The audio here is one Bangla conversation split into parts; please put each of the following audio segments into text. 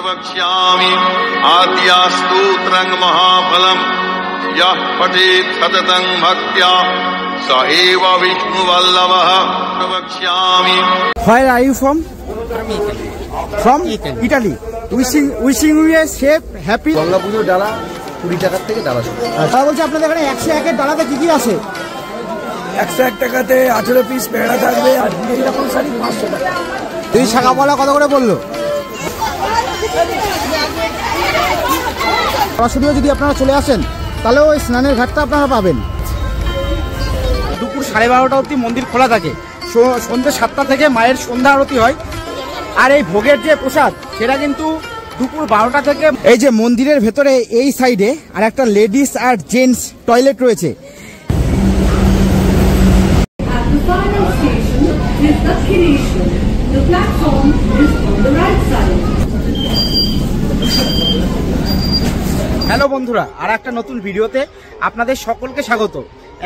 वक्ष्यामि आद्यास्तोत्रं महाफलं यः पठेत् सततं भक्त्या स एव विष्णुवल्लभः वक्ष्यामि। Where are you from? From Italy. Wishing you a safe, happy. Ganga পুজোর ডালা 20 টাকার থেকে ডালা শুরু। তারা বলছে আপনাদের এখানে 101 এর ডালাতে কি কি আছে? 101 টাকাতে 18 পিস পেড়া থাকবে আর এইরকম শাড়ি 500 টাকা। তুই শাকাওয়ালা কত করে বললো? সরাসরি যদি আপনারা চলে আসেন তাহলে ওই স্নানের ঘাটটা আপনারা পাবেন। দুপুর 12:30 অবধি মন্দির খোলা থাকে। সন্ধ্যে 7টা থেকে মায়ের সন্ধ্যা আরতি হয়। আর এই ভোগের যে প্রসাদ সেটা কিন্তু দুপুর 12টা থেকে। এই যে মন্দিরের ভেতরে এই সাইডে আর একটা লেডিস আর জেন্টস টয়লেট রয়েছে। হ্যালো বন্ধুরা, আর একটা নতুন ভিডিওতে আপনাদের সকলকে স্বাগত।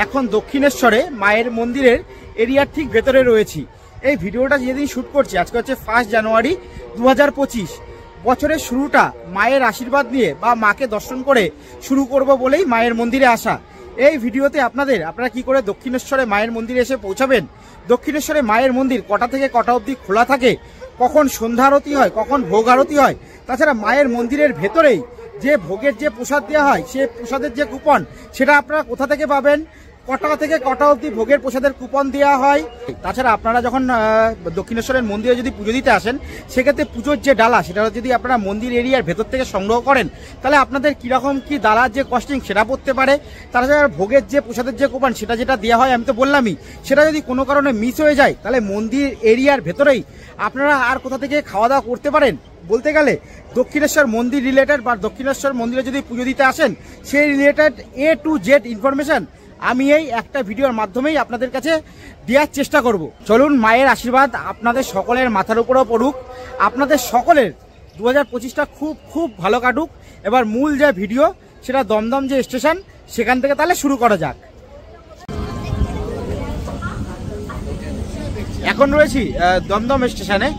এখন দক্ষিণেশ্বরে মায়ের মন্দিরের এরিয়ার ঠিক ভেতরে রয়েছি। এই ভিডিওটা যেদিন শুট করছি আজকে হচ্ছে 1 জানুয়ারি 2025। বছরের শুরুটা মায়ের আশীর্বাদ নিয়ে বা মাকে দর্শন করে শুরু করব বলেই মায়ের মন্দিরে আসা। এই ভিডিওতে আপনারা কি করে দক্ষিণেশ্বরে মায়ের মন্দিরে এসে পৌঁছাবেন, দক্ষিণেশ্বরে মায়ের মন্দির কটা থেকে কটা অবধি খোলা থাকে, কখন সন্ধ্যা আরতি হয়, কখন ভোগ আরতি হয়, তাছাড়া মায়ের মন্দিরের ভেতরেই যে ভোগের যে প্রসাদ দেওয়া হয় সে প্রসাদের যে কুপন সেটা আপনারা কোথা থেকে পাবেন, কটা থেকে কটা অবধি ভোগের প্রসাদের কুপন দেওয়া হয়। তাছাড়া আপনারা যখন দক্ষিণেশ্বরের মন্দিরে যদি পুজো দিতে আসেন সেক্ষেত্রে পুজোর যে ডালা সেটা যদি আপনারা মন্দির এরিয়ার ভেতর থেকে সংগ্রহ করেন তাহলে আপনাদের কীরকম কি ডালার যে কস্টিং সেটা পড়তে পারে। তাছাড়া ভোগের যে প্রসাদের যে কুপন সেটা যেটা দেওয়া হয় আমি তো বললামই, সেটা যদি কোনো কারণে মিস হয়ে যায় তাহলে মন্দির এরিয়ার ভেতরেই আপনারা আর কোথা থেকে খাওয়া দাওয়া করতে পারেন। বলতে গেলে দক্ষিণেশ্বর মন্দির রিলেটেড বা দক্ষিণেশ্বর মন্দিরে যদি পুজো দিতে আসেন সেই related A to Z information আমি এই একটা ভিডিওর মাধ্যমেই আপনাদের কাছে দেওয়ার চেষ্টা করব। চলুন মায়ের আশীর্বাদ আপনাদের সকলের মাথার উপরেও পড়ুক, আপনাদের সকলের 2025টা খুব ভালো কাটুক। এবার মূল যে ভিডিও সেটা দমদম যে স্টেশন সেখান থেকে তাহলে শুরু করা যাক। এখন রয়েছি দমদম স্টেশনে।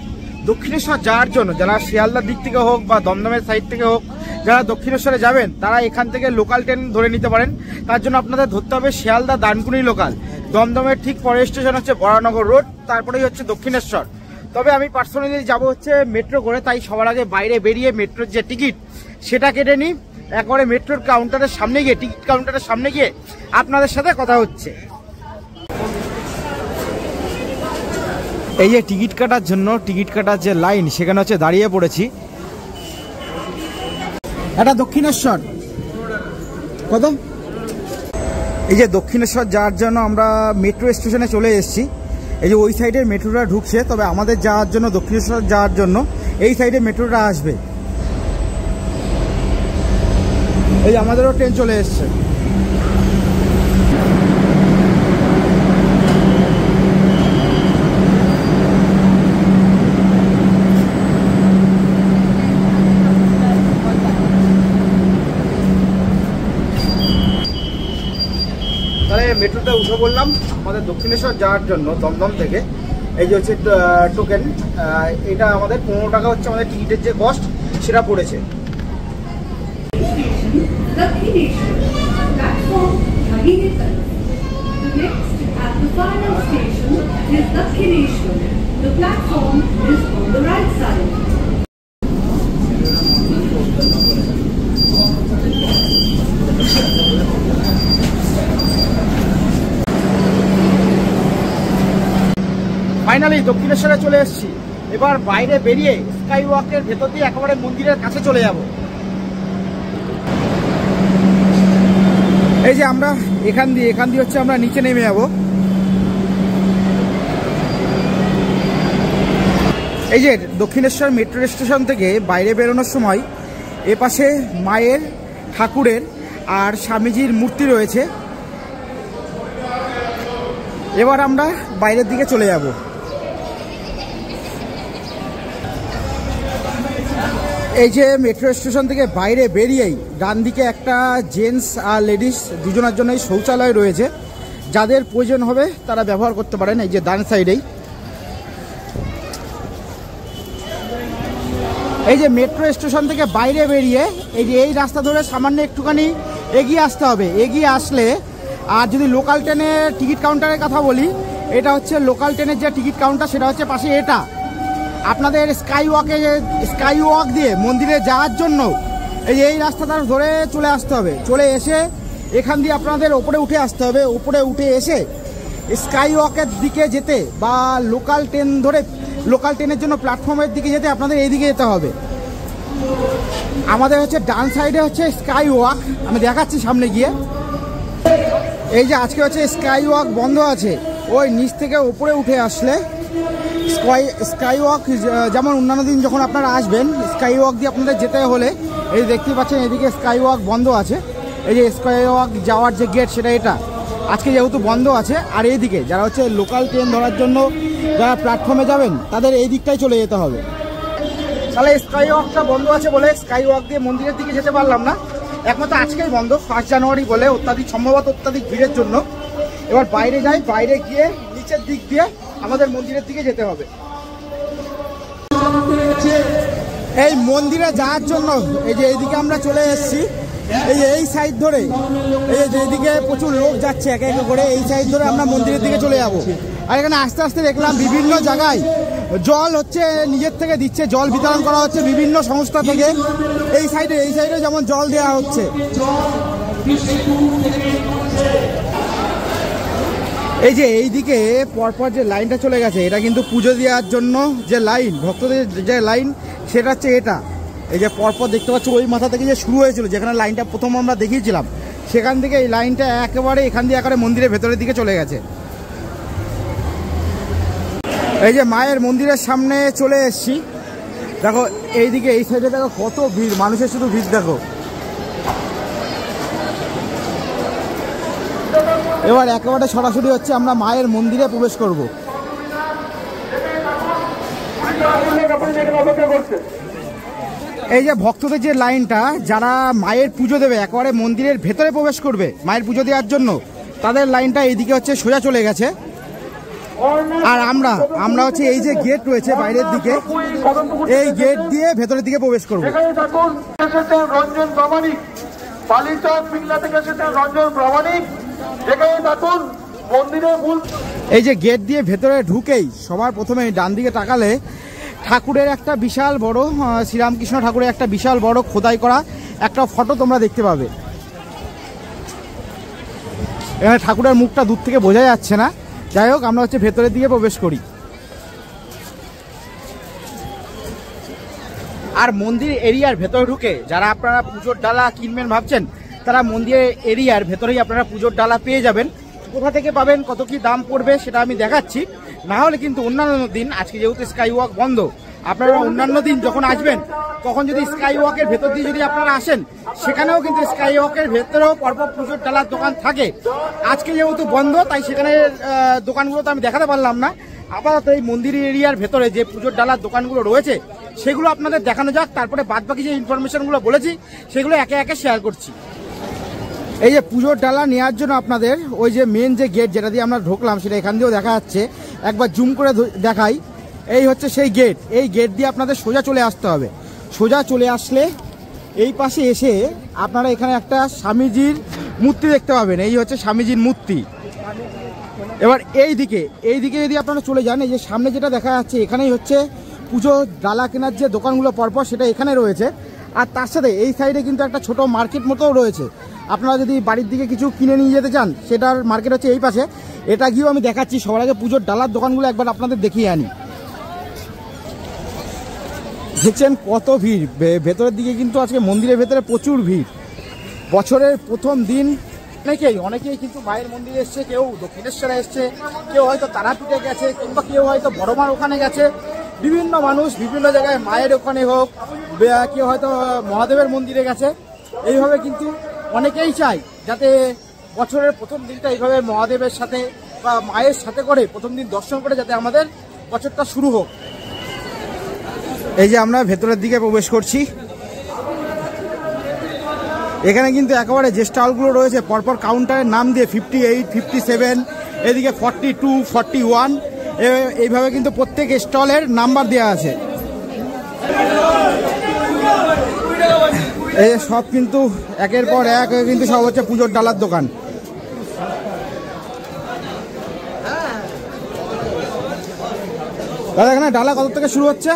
দক্ষিণেশ্বর যাওয়ার জন্য যারা শিয়ালদার দিক থেকে হোক বা দমদমের সাইড থেকে হোক যারা দক্ষিণেশ্বরে যাবেন তারা এখান থেকে লোকাল ট্রেন ধরে নিতে পারেন। তার জন্য আপনাদের ধরতে হবে শিয়ালদা দানকুনি লোকাল। দমদমের ঠিক পরের স্টেশন হচ্ছে বরানগর রোড, তারপরেই হচ্ছে দক্ষিণেশ্বর। তবে আমি পার্সোনালি যাব হচ্ছে মেট্রো করে, তাই সবার আগে বাইরে বেরিয়ে মেট্রোর যে টিকিট সেটা কেটে নিই। একবারে মেট্রোর কাউন্টারের সামনে গিয়ে টিকিট কাউন্টারের সামনে গিয়ে আপনাদের সাথে কথা হচ্ছে। এই যে টিকিট কাটার জন্য টিকিট কাটার যে লাইন সেখানে হচ্ছে দাঁড়িয়ে পড়েছি। এটা দক্ষিণেশ্বর কত, এই যে দক্ষিণেশ্বর যাওয়ার জন্য আমরা মেট্রো স্টেশনে চলে এসেছি। এই যে ওই সাইডের মেট্রোটা ঢুকছে, তবে আমাদের যাওয়ার জন্য দক্ষিণেশ্বর যাওয়ার জন্য এই সাইডে মেট্রোটা আসবে। এই আমাদেরও ট্রেন চলে এসছে। মেট্রোতে উঠে পড়লাম আমাদের দক্ষিণেশ্বর যাওয়ার জন্য দমদম থেকে। এই যে হচ্ছে টোকেন, এটা আমাদের 15 টাকা হচ্ছে আমাদের টিকিটের যে কস্ট সেটা পড়েছে। ফাইনালি দক্ষিণেশ্বরে চলে এসেছি। এবার বাইরে বেরিয়ে স্কাই ওয়াকের ভেতর দিয়ে একেবারে মন্দিরের কাছে চলে যাব। এই যে আমরা এখান দিয়ে হচ্ছে আমরা নিচে নেমে যাব। এই যে দক্ষিণেশ্বর মেট্রো স্টেশন থেকে বাইরে বেরোনোর সময় এপাশে মায়ের, ঠাকুরের আর স্বামীজির মূর্তি রয়েছে। এবার আমরা বাইরের দিকে চলে যাব। এই যে মেট্রো স্টেশন থেকে বাইরে বেরিয়েই ডান দিকে একটা জেন্টস আর লেডিস দুজনের জন্যই শৌচালয় রয়েছে। যাদের প্রয়োজন হবে তারা ব্যবহার করতে পারেন। এই যে ডান সাইডেই এই যে মেট্রো স্টেশন থেকে বাইরে বেরিয়ে এই যে এই রাস্তা ধরে সামান্য একটুখানি এগিয়ে আসতে হবে। এগিয়ে আসলে আর যদি লোকাল ট্রেনের টিকিট কাউন্টারের কথা বলি, এটা হচ্ছে লোকাল ট্রেনের যে টিকিট কাউন্টার, সেটা হচ্ছে পাশে। এটা আপনাদের স্কাই ওয়াক দিয়ে মন্দিরে যাওয়ার জন্য এই রাস্তাটা ধরে চলে আসতে হবে। চলে এসে এখান দিয়ে আপনাদের ওপরে উঠে আসতে হবে। ওপরে উঠে এসে স্কাই ওয়াকের দিকে যেতে বা লোকাল ট্রেন ধরে লোকাল ট্রেনের জন্য প্ল্যাটফর্মের দিকে যেতে আপনাদের এই দিকে যেতে হবে। আমাদের হচ্ছে ডান সাইডে হচ্ছে স্কাই ওয়াক, আমি দেখাচ্ছি সামনে গিয়ে। এই যে আজকে হচ্ছে স্কাই ওয়াক বন্ধ আছে। ওই নিচ থেকে উপরে উঠে আসলে স্কাই ওয়াক, যেমন অন্যান্য দিন যখন আপনারা আসবেন স্কাই ওয়াক দিয়ে আপনাদের যেতে হলে এই দেখতে পাচ্ছেন এদিকে স্কাই ওয়াক বন্ধ আছে। এই যে স্কাই ওয়াক যাওয়ার যে গেট সেটা এটা আজকে যেহেতু বন্ধ আছে। আর এইদিকে যারা হচ্ছে লোকাল ট্রেন ধরার জন্য যারা প্ল্যাটফর্মে যাবেন তাদের এই দিকটাই চলে যেতে হবে। তাহলে স্কাই ওয়াকটা বন্ধ আছে বলে স্কাই ওয়াক দিয়ে মন্দিরের দিকে যেতে পারলাম না। একমাত্র আজকেই বন্ধ, 1 জানুয়ারি বলে সম্ভবত অত্যাধিক ভিড়ের জন্য। এবার বাইরে যাই, বাইরে গিয়ে নিচের দিক দিয়ে আমাদের মন্দিরের দিকে যেতে হবে। এই মন্দিরে যাওয়ার জন্য এই যে এইদিকে আমরা চলে এসেছি। এই সাইড ধরে এই যে যেদিকে প্রচুর লোক যাচ্ছে একে একে করে, এই সাইড ধরে আমরা মন্দিরের দিকে চলে যাব। আর এখানে আস্তে আস্তে দেখলাম বিভিন্ন জায়গায় জল হচ্ছে নিজের থেকে দিচ্ছে, জল বিতরণ করা হচ্ছে বিভিন্ন সংস্থা থেকে। এই সাইডে যেমন জল দেওয়া হচ্ছে। এই যে এইদিকে পরপর যে লাইনটা চলে গেছে, এটা কিন্তু পুজো দেওয়ার জন্য যে লাইন, ভক্তদের যে লাইন, সেটা হচ্ছে এটা। এই যে পরপর দেখতে পাচ্ছি ওই মাথা থেকে যে শুরু হয়েছিল, যেখানে লাইনটা প্রথম আমরা দেখিয়েছিলাম, সেখান থেকে এই লাইনটা একেবারে এখান দিয়ে একেবারে মন্দিরের ভেতরের দিকে চলে গেছে। এই যে মায়ের মন্দিরের সামনে চলে এসেছি। দেখো এইদিকে এই সাইডে দেখো কত ভিড়, মানুষের শুধু ভিড় দেখো। এবার একেবারে সরাসরি হচ্ছে আমরা মায়ের মন্দিরে প্রবেশ করব। এই যে ভক্তদের যে লাইনটা, যারা মায়ের পুজো দেবে একেবারে মন্দিরের ভেতরে প্রবেশ করবে মায়ের পুজো দেওয়ার জন্য, তাদের লাইনটা এইদিকে হচ্ছে সোজা চলে গেছে। আর আমরা হচ্ছে এই যে গেট রয়েছে বাইরের দিকে, এই গেট দিয়ে ভেতরের দিকে প্রবেশ করব। রঞ্জন প্রামাণিক বালিচক পিংলা থেকে এসেছেন রঞ্জন প্রামাণিক। এই যে গেট দিয়ে ভেতরে ঢুকেই সবার প্রথমে ডান দিকে তাকালে ঠাকুরের একটা বিশাল বড়, শ্রীরামকৃষ্ণ ঠাকুরের একটা বিশাল বড় খোদাই করা একটা ফটো তোমরা দেখতে পাবে। এখানে ঠাকুরের মুখটা দূর থেকে বোঝা যাচ্ছে না। যাই হোক, আমরা হচ্ছে ভেতরের দিকে প্রবেশ করি। আর মন্দির এরিয়ার ভেতরে ঢুকে যারা আপনারা পুজোর ডালা কিনবেন ভাবছেন, তারা মন্দিরের এরিয়ার ভেতরেই আপনারা পুজোর ডালা পেয়ে যাবেন। কোথা থেকে পাবেন, কত কি দাম পড়বে সেটা আমি দেখাচ্ছি। না হলে কিন্তু অন্যান্য দিন, আজকে যেহেতু স্কাই ওয়াক বন্ধ, আপনারা অন্যান্য দিন যখন আসবেন তখন যদি স্কাই ওয়াকের ভেতর দিয়ে যদি আপনারা আসেন, সেখানেও কিন্তু স্কাই ওয়াকের ভেতরেও পরপর পুজোর ডালার দোকান থাকে। আজকে যেহেতু বন্ধ, তাই সেখানে দোকানগুলো তো আমি দেখাতে পারলাম না। আপাতত এই মন্দির এরিয়ার ভেতরে যে পুজোর ডালার দোকানগুলো রয়েছে সেগুলো আপনাদের দেখানো যাক। তারপরে বাদবাকি যে ইনফরমেশনগুলো বলেছি সেগুলো একে একে শেয়ার করছি। এই যে পুজোর ডালা নেওয়ার জন্য আপনাদের ওই যে মেন যে গেট যেটা দিয়ে আমরা ঢুকলাম, সেটা এখান দিয়েও দেখা যাচ্ছে। একবার জুম করে দেখাই, এই হচ্ছে সেই গেট। এই গেট দিয়ে আপনাদের সোজা চলে আসতে হবে। সোজা চলে আসলে এই পাশে এসে আপনারা এখানে একটা স্বামীজির মূর্তি দেখতে পাবেন। এই হচ্ছে স্বামীজির মূর্তি। এবার এইদিকে যদি আপনারা চলে যান, এই যে সামনে যেটা দেখা যাচ্ছে, এখানেই হচ্ছে পুজো ডালা কেনার যে দোকানগুলো পরপর সেটা এখানে রয়েছে। আর তার সাথে এই সাইডে কিন্তু একটা ছোট মার্কেট মতোও রয়েছে। আপনারা যদি বাড়ির দিকে কিছু কিনে নিয়ে যেতে চান, সেটার মার্কেট হচ্ছে এই পাশে। এটা গিয়েও আমি দেখাচ্ছি। সবার আগে পুজোর ডালার দোকানগুলো একবার আপনাদের দেখিয়ে আনি। দেখছেন কত ভিড় ভেতরের দিকে, কিন্তু আজকে মন্দিরের ভেতরে প্রচুর ভিড়। বছরের প্রথম দিন অনেকেই কিন্তু মায়ের মন্দিরে এসছে, কেউ দক্ষিণেশ্বরে এসছে, কেউ হয়তো তারাপীঠে গেছে, কিংবা কেউ হয়তো বড়মার ওখানে গেছে। বিভিন্ন মানুষ বিভিন্ন জায়গায় মায়ের ওখানে হোক, কেউ হয়তো মহাদেবের মন্দিরে গেছে। এইভাবে কিন্তু অনেকেই চায় যাতে বছরের প্রথম দিনটা এইভাবে মহাদেবের সাথে বা মায়ের সাথে করে প্রথম দিন দর্শন করে যাতে আমাদের বছরটা শুরু হোক। এই যে আমরা ভেতরের দিকে প্রবেশ করছি। এখানে কিন্তু একেবারে যে স্টলগুলো রয়েছে পরপর কাউন্টারের নাম দিয়ে 58, 57, এদিকে 42, 41, এইভাবে কিন্তু প্রত্যেক স্টলের নাম্বার দেওয়া আছে। এই সব কিন্তু একের পর এক কিন্তু সব হচ্ছে পুজোর ডালার দোকান। দাদা এখানে ডালা কত থেকে শুরু হচ্ছে?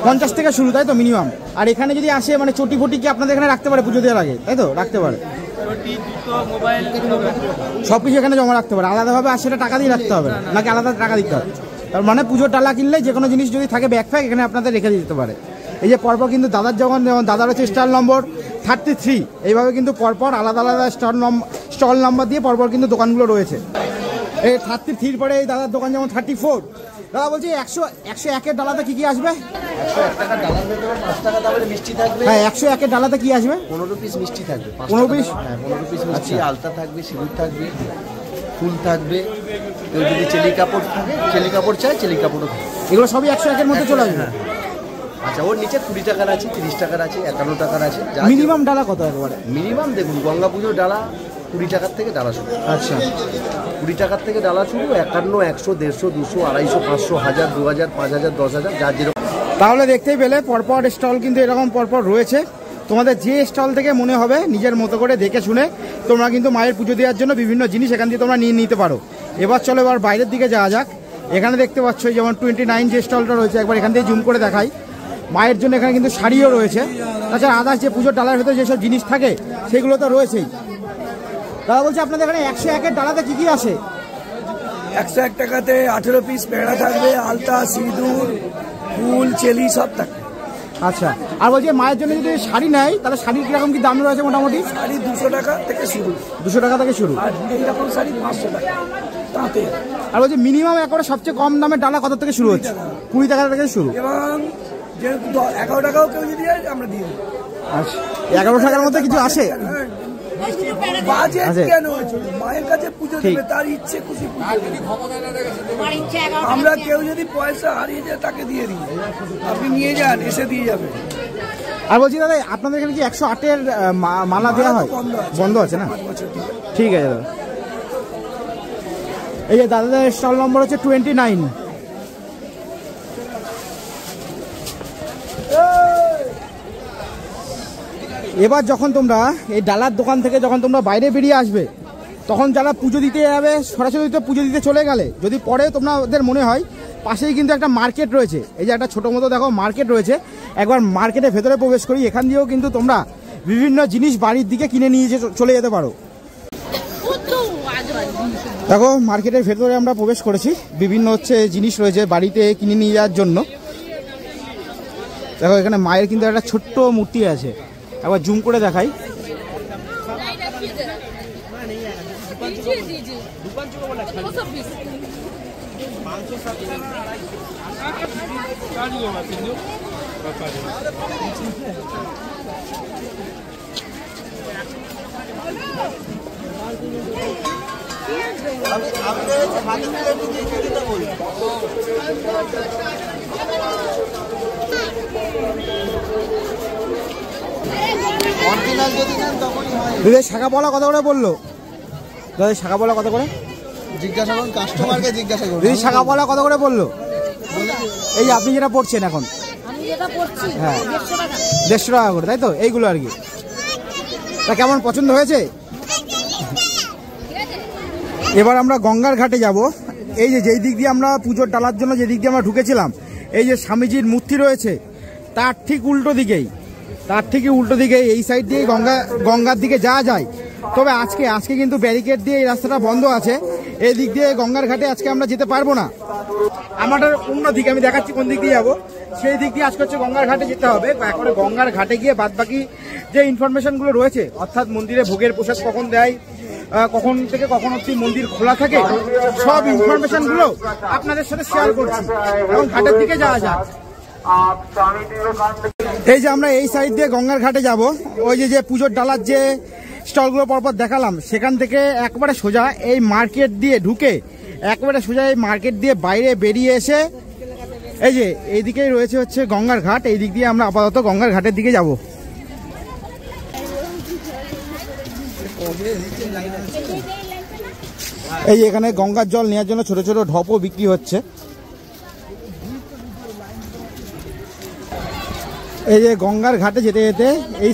50 থেকে শুরু, তাই তো মিনিমাম? আর এখানে যদি আসে মানে চটি ফটি কি আপনাদের এখানে রাখতে পারে পুজো দেওয়ার আগে, তাই তো? রাখতে পারে, সবকিছু এখানে জমা রাখতে পারে। আলাদাভাবে আর সেটা টাকা দিয়ে রাখতে হবে নাকি আলাদা টাকা দিতে হবে? তার মানে পুজোর ডালা কিনলে যে কোনো জিনিস যদি থাকে ব্যাগ ফ্যাগ এখানে আপনাদের রেখে দিতে পারে। এই যে পরপর কিন্তু দাদার যেমন দাদার হচ্ছে স্টল নম্বর 33, এইভাবে কিন্তু পরপর আলাদা আলাদা স্টল নাম্বার দিয়ে পরপর কিন্তু দোকানগুলো রয়েছে। এই 33 পরে এই দাদার দোকান যেমন 34। দাদা বলছি 101-এর ডালাতে কি কি আসবে? 101 টাকার ডালার ভেতরে 5 টাকা দামের মিষ্টি থাকবে। হ্যাঁ, 101-এর ডালাতে কি আসবে? 15 পিস মিষ্টি থাকবে। 15 পিস? হ্যাঁ, 15 পিস মিষ্টি, আলতা থাকবে, সিঁদুর থাকবে, ফুল থাকবে। কেউ যদি চেলি কাপড় থাকে, চেলি কাপড় চায়, চেলি কাপড়ও থাকবে। এগুলো সবই 101-এর মধ্যে চলে আসবে? আচ্ছা, ওর নিচে 20 টাকার আছে, 30 টাকার আছে, 51 টাকার আছে। মিনিমাম ডালা কত একবারে? মিনিমাম দেখুন, গঙ্গা পুজোর ডালা 20 টাকার থেকে ডালা শুরু। আচ্ছা, 20 টাকার থেকে ডালা শুরু। 51, 100, 150, 200, 250, 500, 1000, 2000, 5000, 10000, যার যেরকম। তাহলে দেখতেই পেলে পরপর স্টল কিন্তু এরকম পরপর রয়েছে। তোমাদের যে স্টল থেকে মনে হবে নিজের মতো করে দেখে শুনে তোমরা কিন্তু মায়ের পুজো দেওয়ার জন্য বিভিন্ন জিনিস এখান থেকে তোমরা নিয়ে নিতে পারো। এবার চলো এবার বাইরের দিকে যাওয়া যাক। এখানে দেখতে পাচ্ছ যেমন 29 যে স্টলটা রয়েছে, একবার এখান থেকে জুম করে দেখাই। মায়ের জন্য এখানে কিন্তু শাড়িও রয়েছে, তাছাড়া আদার্স যে পুজোর ডালার ভেতরে যেসব জিনিস থাকে সেগুলো তো রয়েছেই। দাদা বলছি আপনাদের এখানে 101-এর ডালাতে কি কি আসে? 101 টাকাতে 18 পিস পেড়া থাকবে, আলতা, সিঁদুর, ফুল, চেলি সব থাকবে। আচ্ছা, আর বলছি মায়ের জন্য যদি শাড়ি নেয় তাহলে শাড়ির কিরকম কি দাম রয়েছে? মোটামুটি শাড়ি 200 টাকা থেকে শুরু। 200 টাকা থেকে শুরু। আর এইরকম শাড়ি 500 টাকা তাতে। আর বলছি মিনিমাম একবারে সবচেয়ে কম দামের ডালা কত থেকে শুরু হচ্ছে? 20 টাকা থেকে শুরু। এবং যেহেতু 11 টাকাও কেউ যদি দেয় আমরা দিয়ে দিই। আচ্ছা, 11 টাকার মধ্যে কিছু আসে? বাজেট কেন? মায়ের কাছে পুজো দেবে, তার ইচ্ছে খুশি পুজো দেবে। আমরা কেউ যদি পয়সা হারিয়ে যায় তাকে দিয়ে দিই, আপনি নিয়ে যান, এসে দিয়ে যাবে। আর বলছি দাদা আপনাদের এখানে কি 108-এর মালা দেওয়া হয়? বন্ধ আছে না? ঠিক আছে দাদা। এই যে দাদাদের স্টল নম্বর হচ্ছে 29। এবার যখন তোমরা এই ডালার দোকান থেকে যখন তোমরা বাইরে বেরিয়ে আসবে, তখন যারা পুজো দিতে যাবে সরাসরি তো পুজো দিতে চলে গেলে, যদি পরে তোমাদের মনে হয় পাশেই কিন্তু একটা মার্কেট রয়েছে, এই যে একটা ছোটো মতো দেখো মার্কেট রয়েছে, একবার মার্কেটের ভেতরে প্রবেশ করি। এখান দিয়েও কিন্তু তোমরা বিভিন্ন জিনিস বাড়ির দিকে কিনে নিয়ে চলে যেতে পারো। দেখো মার্কেটের ভেতরে আমরা প্রবেশ করেছি, বিভিন্ন হচ্ছে জিনিস রয়েছে বাড়িতে কিনে নিয়ে যাওয়ার জন্য। দেখো এখানে মায়ের কিন্তু একটা ছোট্ট মূর্তি আছে, একবার জুম করে দেখাই। দিদি শাখা পলা কত করে বললো? দাদা শাখা পলা কত করে? জিজ্ঞাসা করুন, কাস্টমারকে জিজ্ঞাসা করুন। দিদি শাখা পলা কত করে বললো? এই যে আপনি যেটা পড়ছেন এখন, হ্যাঁ 150 টাকা করে, তাই তো? এইগুলো আর কি। তা কেমন পছন্দ হয়েছে? এবার আমরা গঙ্গার ঘাটে যাব। এই যে যেই দিক দিয়ে আমরা পুজোর ডালার জন্য যে দিক দিয়ে আমরা ঢুকেছিলাম, এই যে স্বামীজির মূর্তি রয়েছে তার ঠিক উল্টো দিকেই, এই সাইড দিয়ে গঙ্গার দিকে যাওয়া যায়। তবে আজকে কিন্তু ব্যারিকেড দিয়ে এই রাস্তাটা বন্ধ আছে, এই দিক দিয়ে গঙ্গার ঘাটে আজকে আমরা যেতে পারবো না। আমাদের অন্য দিকে আমি দেখাচ্ছি কোন দিক দিয়ে যাবো, সেই দিক দিয়ে আজকে হচ্ছে গঙ্গার ঘাটে যেতে হবে। এখন গঙ্গার ঘাটে গিয়ে বাদবাকি যে ইনফরমেশনগুলো রয়েছে, অর্থাৎ মন্দিরে ভোগের প্রসাদ কখন দেয়, কখন থেকে কখন অবধি মন্দির খোলা থাকে, সব ইনফরমেশনগুলো আপনাদের সাথে শেয়ার করছি। এবং ঘাটের দিকে যাওয়া যাক। এই যে আমরা এই সাইড দিয়ে গঙ্গার ঘাটে যাব, ওই যে পুজোর ডালার যে স্টলগুলো পরপর দেখালাম, সেখান থেকে একবারে সোজা এই মার্কেট দিয়ে ঢুকে একবারে সোজা এই মার্কেট দিয়ে বাইরে বেরিয়ে এসে এই যে এইদিকেই রয়েছে হচ্ছে গঙ্গার ঘাট। এই দিক দিয়ে আমরা আপাতত গঙ্গার ঘাটের দিকে যাব। এই এখানে গঙ্গার জল নেওয়ার জন্য ছোট ছোট ঢপও বিক্রি হচ্ছে। এই যে গঙ্গার ঘাটে যেতে যেতে এই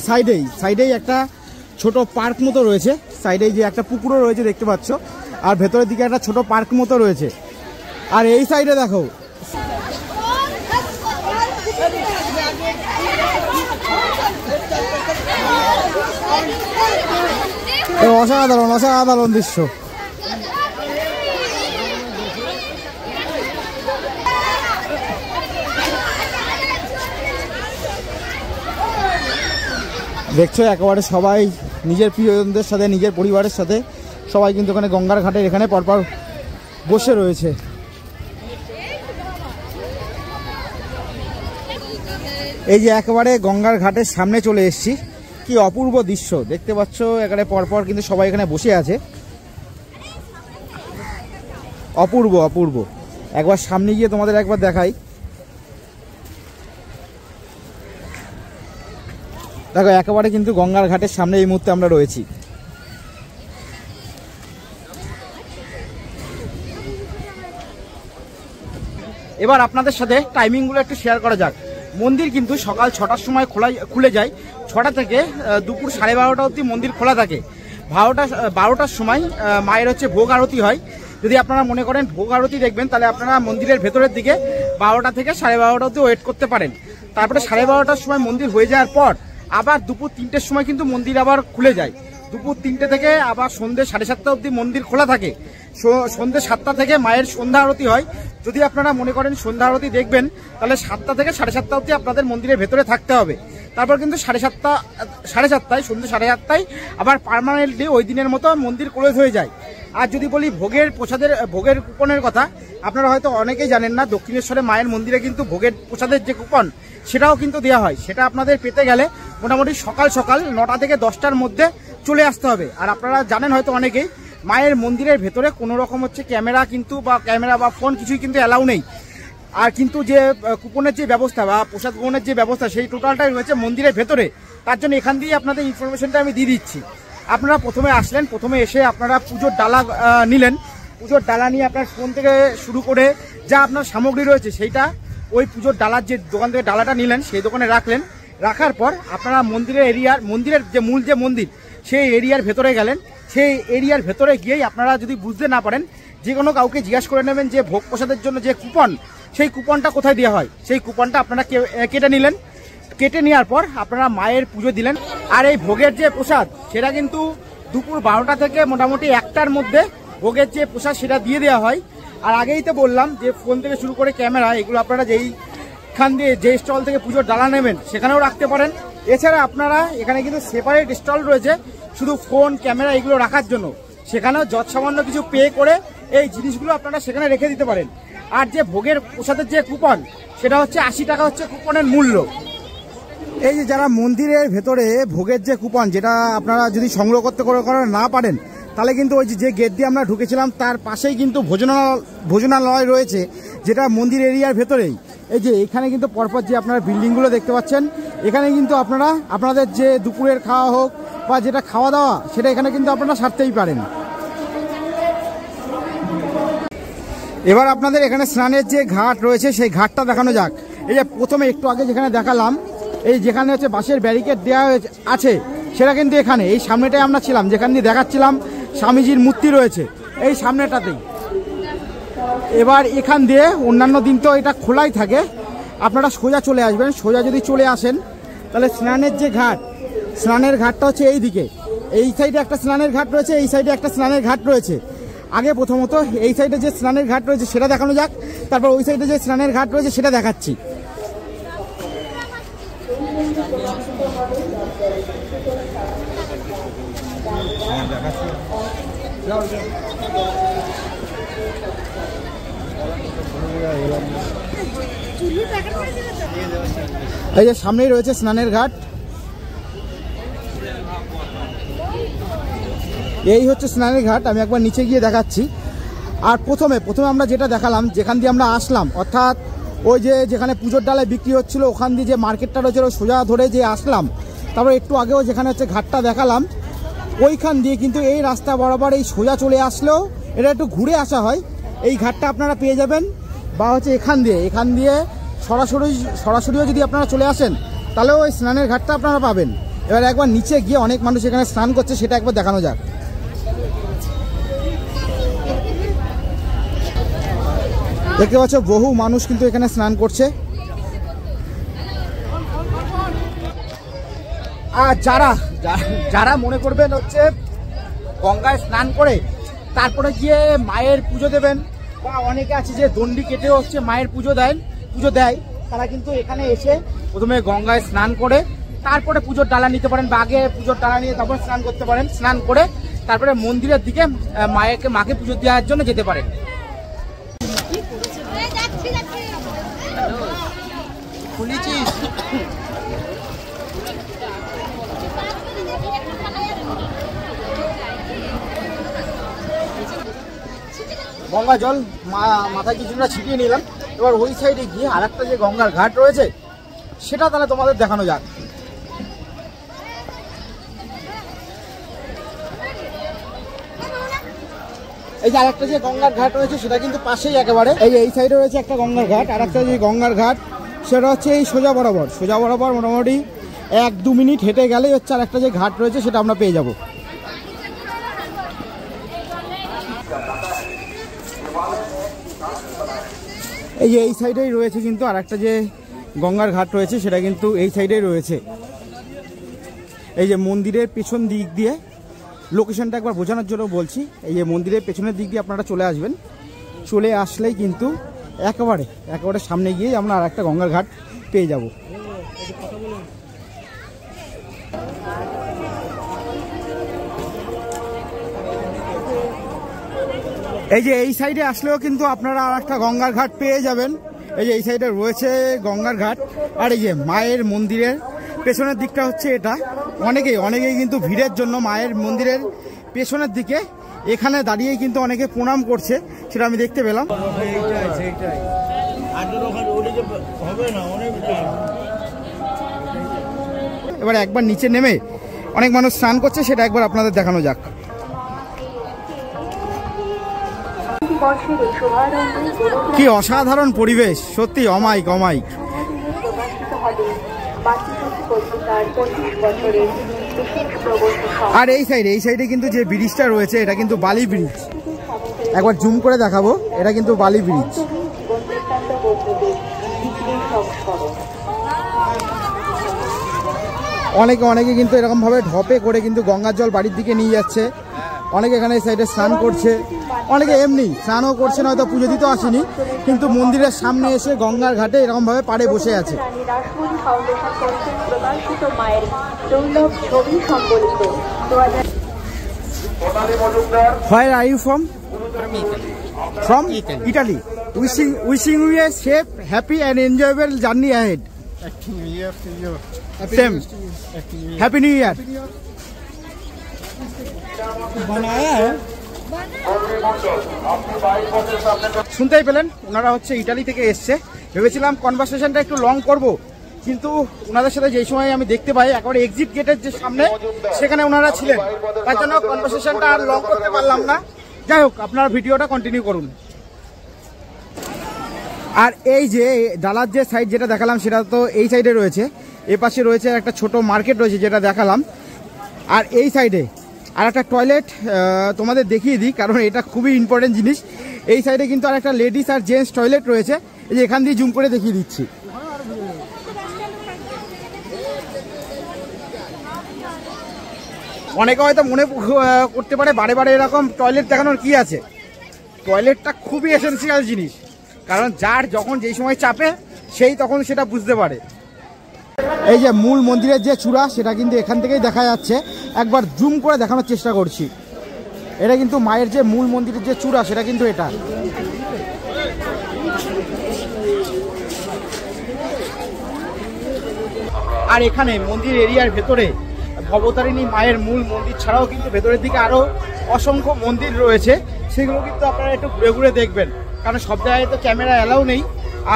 সাইডেই একটা ছোট পার্ক মতো রয়েছে, সাইডে যে একটা পুকুরও রয়েছে দেখতে পাচ্ছ, আর ভেতরের দিকে একটা ছোট পার্ক মতো রয়েছে। আর এই সাইডে দেখো অসাধারণ দৃশ্য। দেখছো একেবারে সবাই নিজের প্রিয়জনদের সাথে, নিজের পরিবারের সাথে সবাই কিন্তু ওখানে গঙ্গার ঘাটের এখানে পরপর বসে রয়েছে। এই যে একেবারে গঙ্গার ঘাটের সামনে চলে এসেছি, কি অপূর্ব দৃশ্য দেখতে পাচ্ছ, এখানে পরপর কিন্তু সবাই এখানে বসে আছে, অপূর্ব। একবার সামনে গিয়ে তোমাদের একবার দেখাই। দেখো একেবারে কিন্তু গঙ্গার ঘাটের সামনে এই মুহূর্তে আমরা রয়েছি। এবার আপনাদের সাথে টাইমিংগুলো একটু শেয়ার করা যাক। মন্দির কিন্তু সকাল 6টার সময় খুলে যায়, 6টা থেকে দুপুর 12:30 অবধি মন্দির খোলা থাকে। 12টার সময় মায়ের হচ্ছে ভোগ আরতি হয়। যদি আপনারা মনে করেন ভোগ আরতি দেখবেন, তাহলে আপনারা মন্দিরের ভেতরের দিকে 12টা থেকে 12:30 অবধি ওয়েট করতে পারেন। তারপরে 12:30টার সময় মন্দির হয়ে যাওয়ার পর আবার দুপুর 3টের সময় কিন্তু মন্দির আবার খুলে যায়। দুপুর 3টে থেকে আবার সন্ধ্যে 7:30 অবধি মন্দির খোলা থাকে। সন্ধ্যে 7টা থেকে মায়ের সন্ধ্যা আরতি হয়। যদি আপনারা মনে করেন সন্ধ্যা আরতি দেখবেন, তাহলে 7টা থেকে 7:30 অবধি আপনাদের মন্দিরের ভেতরে থাকতে হবে। তারপর কিন্তু 7:30টায় সন্ধ্যে 7:30টায় আবার পার্মানেন্টলি ওই দিনের মতো মন্দির ক্লোজ হয়ে যায়। আর যদি বলি ভোগের কুপনের কথা, আপনারা হয়তো অনেকেই জানেন না, দক্ষিণেশ্বরে মায়ের মন্দিরে কিন্তু ভোগের প্রসাদের যে কুপন সেটাও কিন্তু দেওয়া হয়। সেটা আপনাদের পেতে গেলে মোটামুটি সকাল 9টা থেকে 10টার মধ্যে চলে আসতে হবে। আর আপনারা জানেন হয়তো অনেকেই, মায়ের মন্দিরের ভেতরে কোনো রকম হচ্ছে ক্যামেরা বা ফোন কিছুই কিন্তু অ্যালাউ নেই। আর কিন্তু যে কুপনের যে ব্যবস্থা বা প্রসাদ গ্রহণের যে ব্যবস্থা, সেই টোটালটাই রয়েছে মন্দিরের ভেতরে। তার জন্য এখান দিয়ে আপনাদের ইনফরমেশনটা আমি দিয়ে দিচ্ছি। আপনারা প্রথমে আসলেন, প্রথমে এসে আপনারা পুজোর ডালা নিলেন। পুজোর ডালা নিয়ে আপনার ফোন থেকে শুরু করে যা আপনার সামগ্রী রয়েছে সেইটা ওই পুজোর ডালার যে দোকান থেকে ডালাটা নিলেন সেই দোকানে রাখলেন। রাখার পর আপনারা মন্দিরের যে মূল যে মন্দির সেই এরিয়ার ভেতরে গেলেন। সেই এরিয়ার ভেতরে গিয়েই আপনারা যদি বুঝতে না পারেন, যে কোনো কাউকে জিজ্ঞাসা করে নেবেন যে ভোগ প্রসাদের জন্য যে কুপন, সেই কুপনটা কোথায় দেওয়া হয়। সেই কুপনটা আপনারা কেটে নিলেন। কেটে নেওয়ার পর আপনারা মায়ের পুজো দিলেন। আর এই ভোগের যে প্রসাদ সেটা কিন্তু দুপুর 12টা থেকে মোটামুটি 1টার মধ্যে ভোগের যে প্রসাদ সেটা দিয়ে দেওয়া হয়। আর আগেই তো বললাম যে ফোন থেকে শুরু করে ক্যামেরা, এগুলো আপনারা যেইখান দিয়ে যে স্টল থেকে পুজোর ডালা নেবেন সেখানেও রাখতে পারেন। এছাড়া আপনারা এখানে কিন্তু সেপারেট স্টল রয়েছে শুধু ফোন ক্যামেরা এগুলো রাখার জন্য। সেখানেও যৎসামান্য কিছু পে করে এই জিনিসগুলো আপনারা সেখানে রেখে দিতে পারেন। আর যে ভোগের প্রসাদের যে কুপন সেটা হচ্ছে 80 টাকা হচ্ছে কুপনের মূল্য। এই যে যারা মন্দিরের ভেতরে ভোগের যে কুপন, যেটা আপনারা যদি সংগ্রহ করতে না পারেন, তাহলে কিন্তু ওই যে গেট দিয়ে আমরা ঢুকেছিলাম তার পাশেই কিন্তু ভোজনালয় রয়েছে, যেটা মন্দির এরিয়ার ভেতরেই। এই যে এখানে কিন্তু পরপর যে আপনারা বিল্ডিংগুলো দেখতে পাচ্ছেন, এখানে কিন্তু আপনারা আপনাদের যে দুপুরের খাওয়া হোক বা যেটা খাওয়া দাওয়া সেটা এখানে কিন্তু আপনারা সারতেই পারেন। এবার আপনাদের এখানে স্নানের যে ঘাট রয়েছে সেই ঘাটটা দেখানো যাক। এই যে প্রথমে একটু আগে যেখানে দেখালাম, এই যেখানে হচ্ছে বাঁশের ব্যারিকেড দেওয়া আছে, সেটা কিন্তু এখানে এই সামনেটাই আমরা ছিলাম, যেখান দিয়ে দেখাচ্ছিলাম স্বামীজির মূর্তি রয়েছে এই সামনেটাতেই। এবার এখান দিয়ে অন্যান্য দিন তো এটা খোলাই থাকে, আপনারা সোজা চলে আসবেন। সোজা যদি চলে আসেন তাহলে স্নানের যে ঘাট, স্নানের ঘাটটা হচ্ছে এই দিকে। এই সাইডে একটা স্নানের ঘাট রয়েছে, এই সাইডে একটা স্নানের ঘাট রয়েছে। আগে প্রথমত এই সাইডে যে স্নানের ঘাট রয়েছে সেটা দেখানো যাক, তারপর ওই সাইডে যে স্নানের ঘাট রয়েছে সেটা দেখাচ্ছি। এই যে সামনেই রয়েছে স্নানের ঘাট, এই হচ্ছে স্নানের ঘাট। আমি একবার নিচে গিয়ে দেখাচ্ছি। আর প্রথমে আমরা যেটা দেখালাম, যেখান দিয়ে আমরা আসলাম, অর্থাৎ ওই যেখানে পুজোর ডালায় বিক্রি হচ্ছিল ওখান দিয়ে যে মার্কেটটা রয়েছে সোজা ধরে যে আসলাম, তারপর একটু আগেও যেখানে হচ্ছে ঘাটটা দেখালাম, ওইখান দিয়ে কিন্তু এই রাস্তা বরাবর এই সোজা চলে আসলেও এটা একটু ঘুরে আসা হয়, এই ঘাটটা আপনারা পেয়ে যাবেন। বা হচ্ছে এখান দিয়ে সরাসরিও যদি আপনারা চলে আসেন তাহলে ওই স্নানের ঘাটটা আপনারা পাবেন। এবার একবার নিচে গিয়ে অনেক মানুষ এখানে স্নান করছে, সেটা একবার দেখানো যাক। দেখতে পাচ্ছ বহু মানুষ কিন্তু এখানে স্নান করছে। আর যারা মনে করবেন হচ্ছে গঙ্গায় স্নান করে তারপরে গিয়ে মায়ের পুজো দেবেন, বা অনেকে আছে যে দণ্ডি কেটে হচ্ছে মায়ের পুজো দেয়, তারা কিন্তু এখানে এসে প্রথমে গঙ্গায় স্নান করে তারপরে পুজোর ডালা নিতে পারেন, বা আগে পুজোর ডালা নিয়ে তারপর স্নান করতে পারেন। স্নান করে তারপরে মন্দিরের দিকে মাকে পুজো দেওয়ার জন্য যেতে পারেন। গঙ্গা জল মাথায় কিছুটা ছিটিয়ে নিলাম। এবার ওই সাইডে গিয়ে আর একটা যে গঙ্গার ঘাট রয়েছে সেটা তাহলে তোমাদের দেখানো যাক। এই যে আরেকটা যে গঙ্গার ঘাট রয়েছে সেটা কিন্তু পাশেই একেবারে, এই সাইডে রয়েছে একটা গঙ্গার ঘাট, আর একটা যে গঙ্গার ঘাট সেটা হচ্ছে এই সোজা বরাবর মোটামুটি 1-2 মিনিট হেঁটে গেলেই হচ্ছে আর একটা যে ঘাট রয়েছে সেটা আমরা পেয়ে যাব। এই যে এই সাইডেই রয়েছে কিন্তু আর একটা যে গঙ্গার ঘাট রয়েছে সেটা কিন্তু এই সাইডেই রয়েছে। এই যে মন্দিরের পেছন দিক দিয়ে, লোকেশনটা একবার বোঝানোর জন্য বলছি, এই যে মন্দিরের পেছনের দিক দিয়ে আপনারা চলে আসবেন। চলে আসলেই কিন্তু একেবারে সামনে গিয়ে আমরা আর একটা গঙ্গার ঘাট পেয়ে যাব। এই যে এই সাইডে আসলেও কিন্তু আপনারা আর একটা গঙ্গার ঘাট পেয়ে যাবেন। এই যে এই সাইডে রয়েছে গঙ্গার ঘাট, আর এই যে মায়ের মন্দিরের পেছনের দিকটা হচ্ছে এটা। অনেকেই কিন্তু ভিড়ের জন্য মায়ের মন্দিরের পেছনের দিকে এখানে দাঁড়িয়েই কিন্তু অনেকে প্রণাম করছে, সেটা আমি দেখতে পেলাম। এবার একবার নিচে নেমে অনেক মানুষ স্নান করছে, সেটা একবার আপনাদের দেখানো যাক। কি অসাধারণ পরিবেশ, সত্যি অমাইক। আর এই সাইডে কিন্তু যে ব্রিজটা রয়েছে এটা কিন্তু বালি ব্রিজ, একবার জুম করে দেখাবো, এটা কিন্তু বালি ব্রিজ। অনেকে কিন্তু এরকম ভাবে ঢপে করে কিন্তু গঙ্গার জল বাড়ির দিকে নিয়ে যাচ্ছে। অনেকে এখানে এই সাইডে স্নান করছে, অনেকে এমনি স্নানও করছে না, হয়তো পুজো দিতেও আসেনি, কিন্তু মন্দিরের সামনে এসে গঙ্গার ঘাটে এরকম ভাবে পাড়ে বসে আছে। Where are you from? From Italy. Wishing you a safe, happy and enjoyable journey ahead. Same. Happy New Year. শুনতেই পেলেন, ওনারা হচ্ছে ইটালি থেকে এসছে। ভেবেছিলাম কনভারসেশনটা একটু লং করব, কিন্তু ওনাদের সাথে যেই সময় আমি দেখতে পাই একেবারে এক্সিট গেটের যে সামনে সেখানে ওনারা ছিলেন, তার জন্য কনভারসেশনটা আর লং করতে পারলাম না। যাই হোক, আপনার ভিডিওটা কন্টিনিউ করুন। আর এই যে ডালার যে সাইড যেটা দেখালাম সেটা তো এই সাইডে রয়েছে, এ পাশে রয়েছে একটা ছোট মার্কেট রয়েছে যেটা দেখালাম। আর এই সাইডে আর একটা টয়লেট তোমাদের দেখিয়ে দিই, কারণ এটা খুবই ইম্পর্টেন্ট জিনিস। এই সাইডে কিন্তু আর একটা লেডিস আর জেন্টস টয়লেট রয়েছে, এই যে এখান দিয়ে জুম করে দেখিয়ে দিচ্ছি। অনেকে হয়তো মনে করতে পারে বারে এরকম টয়লেট দেখানোর কি আছে। টয়লেটটা খুবই এসেন্সিয়াল জিনিস, কারণ যার যখন যেই সময় চাপে সেই তখন সেটা বুঝতে পারে। এই যে মূল মন্দিরের যে চূড়া সেটা কিন্তু এখান থেকেই দেখা যাচ্ছে, একবার জুম করে দেখানোর চেষ্টা করছি। এটা কিন্তু মায়ের যে মূল মন্দিরের যে চূড়া সেটা কিন্তু এটা। আর এখানে মন্দির এরিয়ার ভেতরে ভবতারিণী মায়ের মূল মন্দির ছাড়াও কিন্তু ভেতরের দিকে আরো অসংখ্য মন্দির রয়েছে, সেগুলো কিন্তু আপনারা একটু ঘুরে ঘুরে দেখবেন, কারণ সব জায়গায় তো ক্যামেরা অ্যালাউ নেই,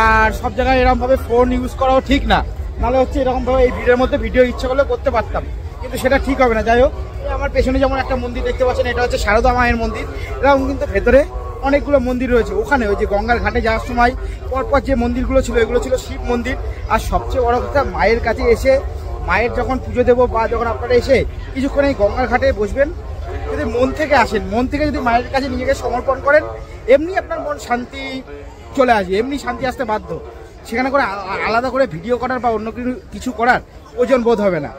আর সব জায়গায় এরকম ভাবে ফোন ইউজ করাও ঠিক না। নাহলে হচ্ছে এরকম ভাবে এই ভিডিওর মধ্যে ভিডিও ইচ্ছা করলে করতে পারতাম, কিন্তু সেটা ঠিক হবে না। যাই হোক, আমার পেছনে যেমন একটা মন্দির দেখতে পাচ্ছেন, এটা হচ্ছে সারদা মায়ের মন্দির। এরকম কিন্তু ভেতরে অনেকগুলো মন্দির রয়েছে। ওখানে ওই যে গঙ্গার ঘাটে যাওয়ার সময় পরপর যে মন্দিরগুলো ছিল এগুলো ছিল শিব মন্দির। আর সবচেয়ে বড় কথা, মায়ের কাছে এসে মায়ের যখন পুজো দেবো বা যখন আপনারা এসে কিছুক্ষণ এই গঙ্গার ঘাটে বসবেন, যদি মন থেকে আসেন, মন থেকে যদি মায়ের কাছে নিজেকে সমর্পণ করেন, এমনি আপনার মন শান্তি চলে আসবে, এমনি শান্তি আসতে বাধ্য। সেখানে করে আলাদা করে ভিডিও করার বা অন্য কিছু করার ওজন বোধ হবে না।